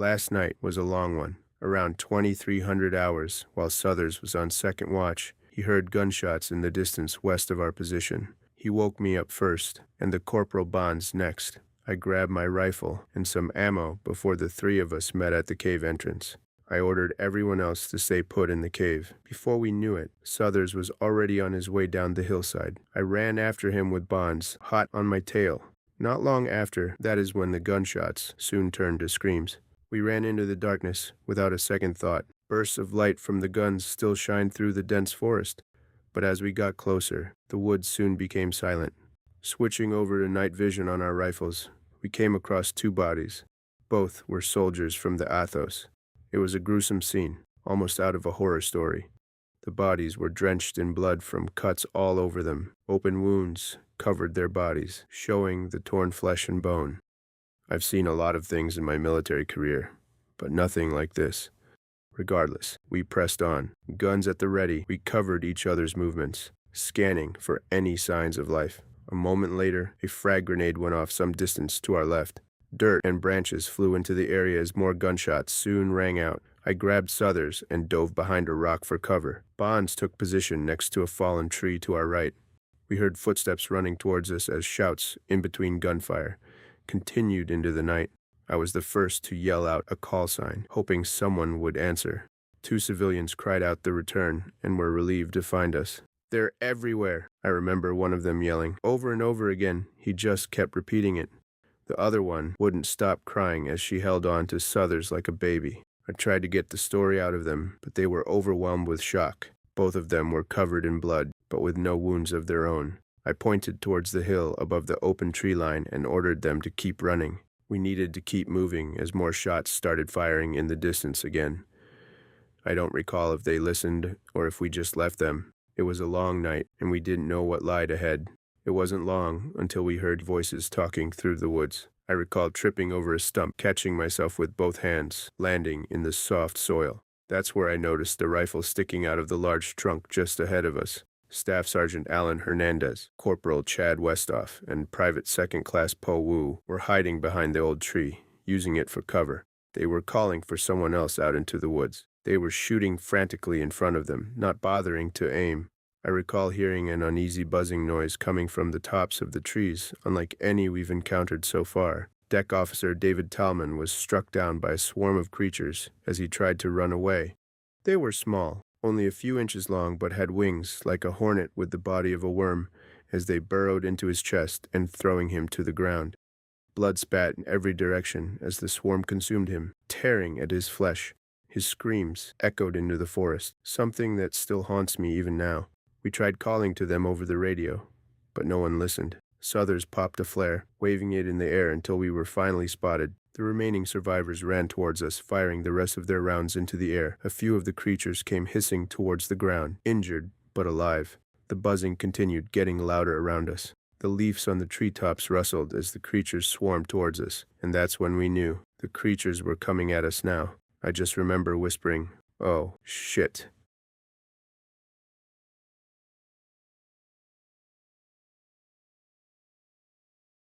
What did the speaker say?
Last night was a long one. Around 2,300 hours, while Southers was on second watch, he heard gunshots in the distance west of our position. He woke me up first, and the Corporal Bonds next. I grabbed my rifle and some ammo before the three of us met at the cave entrance. I ordered everyone else to stay put in the cave. Before we knew it, Southers was already on his way down the hillside. I ran after him with Bonds, hot on my tail. Not long after, that is when the gunshots soon turned to screams. We ran into the darkness without a second thought. Bursts of light from the guns still shined through the dense forest, but as we got closer, the woods soon became silent. Switching over to night vision on our rifles, we came across two bodies. Both were soldiers from the Athos. It was a gruesome scene, almost out of a horror story. The bodies were drenched in blood from cuts all over them. Open wounds covered their bodies, showing the torn flesh and bone. I've seen a lot of things in my military career, but nothing like this. Regardless, we pressed on. Guns at the ready, we covered each other's movements, scanning for any signs of life. A moment later, a frag grenade went off some distance to our left. Dirt and branches flew into the area as more gunshots soon rang out. I grabbed Southers and dove behind a rock for cover. Bonds took position next to a fallen tree to our right. We heard footsteps running towards us as shouts, in between gunfire, continued into the night. I was the first to yell out a call sign, hoping someone would answer. Two civilians cried out the return and were relieved to find us. "They're everywhere," I remember one of them yelling. Over and over again, he just kept repeating it. The other one wouldn't stop crying as she held on to Southers like a baby. I tried to get the story out of them, but they were overwhelmed with shock. Both of them were covered in blood, but with no wounds of their own. I pointed towards the hill above the open tree line and ordered them to keep running. We needed to keep moving as more shots started firing in the distance again. I don't recall if they listened or if we just left them. It was a long night, and we didn't know what lied ahead. It wasn't long until we heard voices talking through the woods. I recall tripping over a stump, catching myself with both hands, landing in the soft soil. That's where I noticed the rifle sticking out of the large trunk just ahead of us. Staff Sergeant Alan Hernandez, Corporal Chad Westoff, and Private Second Class Po Wu were hiding behind the old tree, using it for cover. They were calling for someone else out into the woods. They were shooting frantically in front of them, not bothering to aim. I recall hearing an uneasy buzzing noise coming from the tops of the trees, unlike any we've encountered so far. Deck Officer David Talman was struck down by a swarm of creatures as he tried to run away. They were small, only a few inches long, but had wings like a hornet with the body of a worm as they burrowed into his chest and throwing him to the ground. Blood spat in every direction as the swarm consumed him, tearing at his flesh. His screams echoed into the forest, something that still haunts me even now. We tried calling to them over the radio, but no one listened. Southers popped a flare, waving it in the air until we were finally spotted. The remaining survivors ran towards us, firing the rest of their rounds into the air. A few of the creatures came hissing towards the ground, injured but alive. The buzzing continued, getting louder around us. The leaves on the treetops rustled as the creatures swarmed towards us, and that's when we knew the creatures were coming at us now. I just remember whispering, "Oh, shit,"